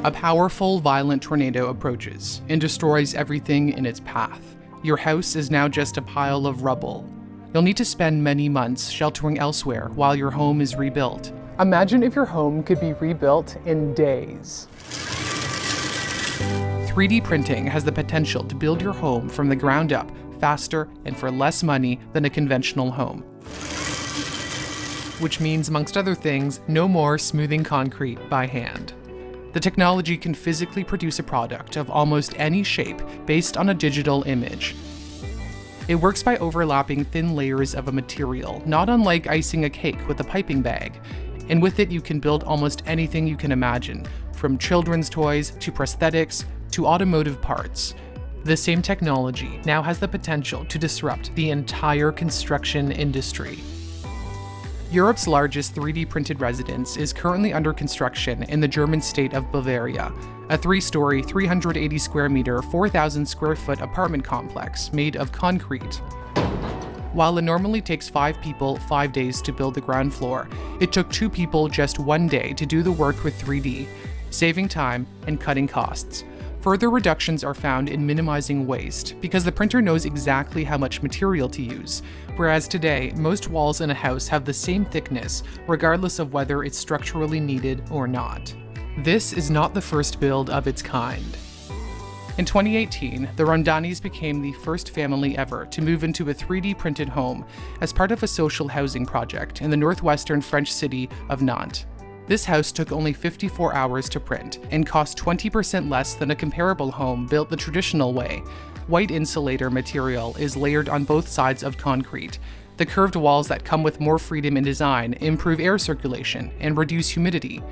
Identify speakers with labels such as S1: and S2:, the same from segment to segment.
S1: A powerful, violent tornado approaches and destroys everything in its path. Your house is now just a pile of rubble. You'll need to spend many months sheltering elsewhere while your home is rebuilt. Imagine if your home could be rebuilt in days. 3D printing has the potential to build your home from the ground up faster and for less money than a conventional home. Which means, amongst other things, no more smoothing concrete by hand. The technology can physically produce a product of almost any shape based on a digital image. It works by overlapping thin layers of a material, not unlike icing a cake with a piping bag. And with it, you can build almost anything you can imagine, from children's toys to prosthetics to automotive parts. The same technology now has the potential to disrupt the entire construction industry. Europe's largest 3D printed residence is currently under construction in the German state of Bavaria, a 3-story, 380 square meter, 4,000 square foot apartment complex made of concrete. While it normally takes 5 people 5 days to build the ground floor, it took 2 people just 1 day to do the work with 3D, saving time and cutting costs. Further reductions are found in minimizing waste because the printer knows exactly how much material to use, whereas today, most walls in a house have the same thickness regardless of whether it's structurally needed or not. This is not the first build of its kind. In 2018, the Rondanis became the first family ever to move into a 3D printed home as part of a social housing project in the northwestern French city of Nantes. This house took only 54 hours to print and cost 20% less than a comparable home built the traditional way. White insulator material is layered on both sides of concrete. The curved walls that come with more freedom in design improve air circulation and reduce humidity.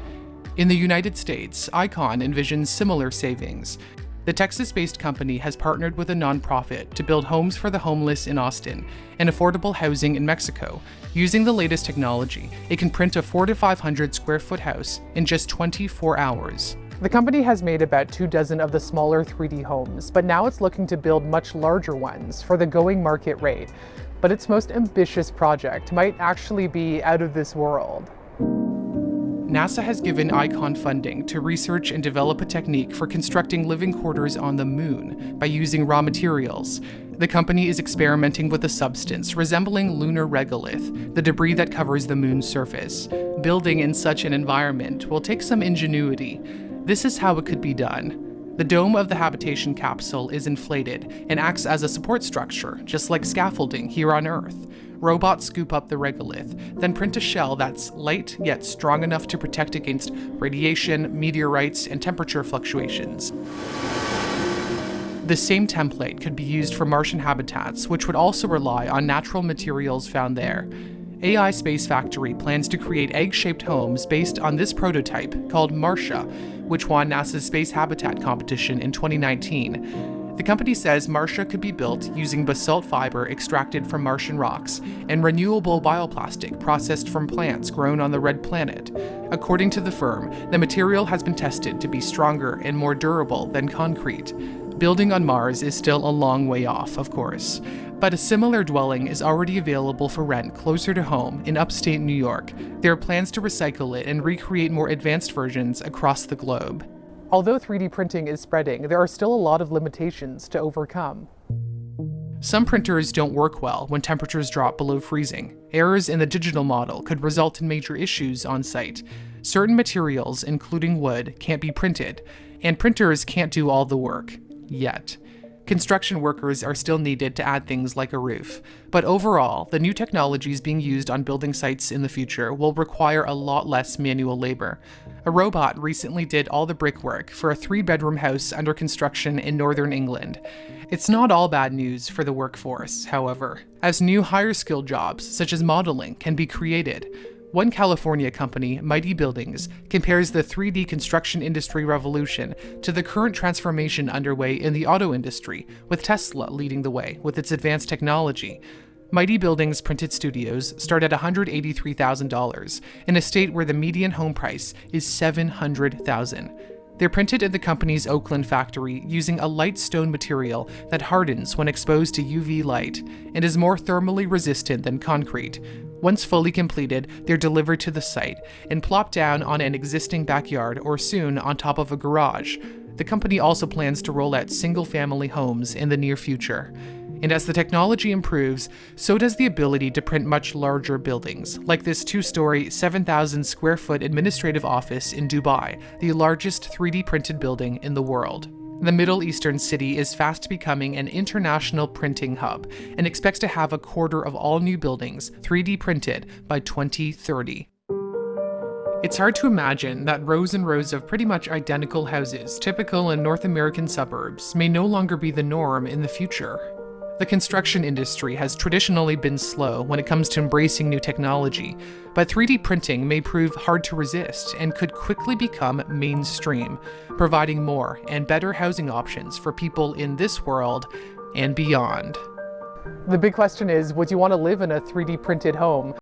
S1: In the United States, Icon envisions similar savings. The Texas-based company has partnered with a nonprofit to build homes for the homeless in Austin and affordable housing in Mexico. Using the latest technology, it can print a 400 to 500 square foot house in just 24 hours. The company has made about 24 of the smaller 3D homes, but now it's looking to build much larger ones for the going market rate. But its most ambitious project might actually be out of this world. NASA has given Icon funding to research and develop a technique for constructing living quarters on the moon by using raw materials. The company is experimenting with a substance resembling lunar regolith, the debris that covers the moon's surface. Building in such an environment will take some ingenuity. This is how it could be done. The dome of the habitation capsule is inflated and acts as a support structure, just like scaffolding here on Earth. Robots scoop up the regolith, then print a shell that's light yet strong enough to protect against radiation, meteorites, and temperature fluctuations. The same template could be used for Martian habitats, which would also rely on natural materials found there. AI Space Factory plans to create egg-shaped homes based on this prototype called Marcia, which won NASA's Space Habitat competition in 2019. The company says Marcia could be built using basalt fiber extracted from Martian rocks and renewable bioplastic processed from plants grown on the red planet. According to the firm, the material has been tested to be stronger and more durable than concrete. Building on Mars is still a long way off, of course, but a similar dwelling is already available for rent closer to home in upstate New York. There are plans to recycle it and recreate more advanced versions across the globe. Although 3D printing is spreading, there are still a lot of limitations to overcome. Some printers don't work well when temperatures drop below freezing. Errors in the digital model could result in major issues on site. Certain materials, including wood, can't be printed, and printers can't do all the work. Yet. Construction workers are still needed to add things like a roof. But overall, the new technologies being used on building sites in the future will require a lot less manual labor. A robot recently did all the brickwork for a 3-bedroom house under construction in northern England. It's not all bad news for the workforce, however, as new higher-skilled jobs, such as modeling, can be created. One California company, Mighty Buildings, compares the 3D construction industry revolution to the current transformation underway in the auto industry, with Tesla leading the way with its advanced technology. Mighty Buildings printed studios start at $183,000 in a state where the median home price is $700,000. They're printed in the company's Oakland factory using a light stone material that hardens when exposed to UV light and is more thermally resistant than concrete. Once fully completed, they're delivered to the site and plopped down on an existing backyard or soon on top of a garage. The company also plans to roll out single-family homes in the near future. And as the technology improves, so does the ability to print much larger buildings, like this 2-story, 7,000 square foot administrative office in Dubai, the largest 3D printed building in the world. The Middle Eastern city is fast becoming an international printing hub and expects to have a quarter of all new buildings 3D printed by 2030. It's hard to imagine that rows and rows of pretty much identical houses, typical in North American suburbs, may no longer be the norm in the future. The construction industry has traditionally been slow when it comes to embracing new technology, but 3D printing may prove hard to resist and could quickly become mainstream, providing more and better housing options for people in this world and beyond. The big question is, would you want to live in a 3D printed home?